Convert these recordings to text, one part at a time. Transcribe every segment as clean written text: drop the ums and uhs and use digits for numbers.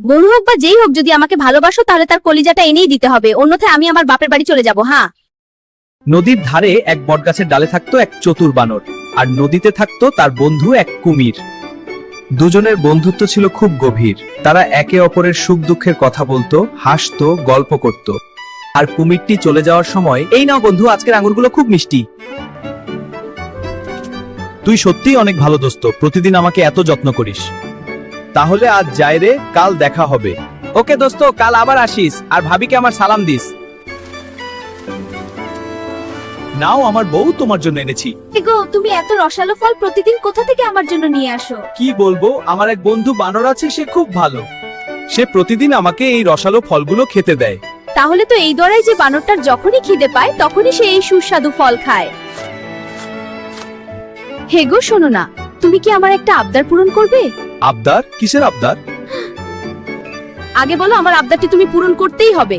গরু হোক বা যেই হোক, যদি আমাকে ভালোবাসো তাহলে তার কলিজাটা এনেই দিতে হবে, অন্যথায় আমি আমার বাপের বাড়ি চলে যাব। হ্যাঁ। নদীর ধারে এক বটগাছের ডালে থাকতো এক চতুর বানর, আর নদীতে থাকতো তার বন্ধু এক কুমির। দুজনের বন্ধুত্ব ছিল খুব গভীর। তারা একে অপরের সুখ দুঃখের কথা বলতো, হাসতো, গল্প করত। আর কুমিরটি চলে যাওয়ার সময়, এই নাও বন্ধু, আজকের আঙুরগুলো খুব মিষ্টি। তুই সত্যিই অনেক ভালো দোস্ত, প্রতিদিন আমাকে এত যত্ন করিস। তাহলে আজ যাই রে, কাল দেখা হবে। ওকে দোস্ত, কাল আবার আসিস, আর ভাবিকে আমার সালাম দিস। নাও, আমার বউ তোমার জন্য এনেছি। গো, তুমি এত রসালো ফল প্রতিদিন কোথা থেকে আমার জন্য নিয়ে আসো? কি বলবো, আমার এক বন্ধু বানর আছে, সে খুব ভালো। সে প্রতিদিন আমাকে এই রসালো ফলগুলো খেতে দেয়। তাহলে তো এই দরাই যে বানরটার যখনই খিদে পায় তখনই সে এই সুস্বাদু ফল খায়। হে গো, শোনো না, তুমি কি আমার একটা আবদার পূরণ করবে? আবদার? কিসের আবদার? আগে বলো, আমার আবদারটি তুমি পূরণ করতেই হবে।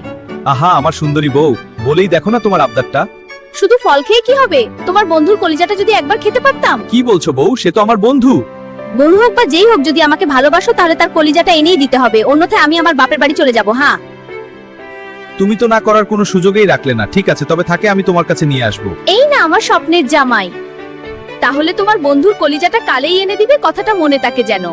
আহা, আমার সুন্দরী বউ, বলেই দেখো না তোমার আবদারটা। শুধু ফল খেয়ে কি হবে? তোমার বন্ধুর কলিজাটা যদি একবার খেতে পারতাম। কি বলছো বউ, সে তো আমার বন্ধু। গরু হোক বা যেই হোক, যদি আমাকে ভালোবাসো তাহলে তার কলিজাটা এনেই দিতে হবে, অন্যথায় আমি আমার বাপের বাড়ি চলে যাব। হ্যাঁ। তুমি তো না করার কোনো সুযোগই রাখলে না। ঠিক আছে, তবে থাকে আমি তোমার কাছে নিয়ে আসবো। এই না আমার স্বপ্নের জামাই। তাহলে তোমার বন্ধুর কলিজাটা কালেই এনে দিবে, কথাটা মনে থাকে যেন।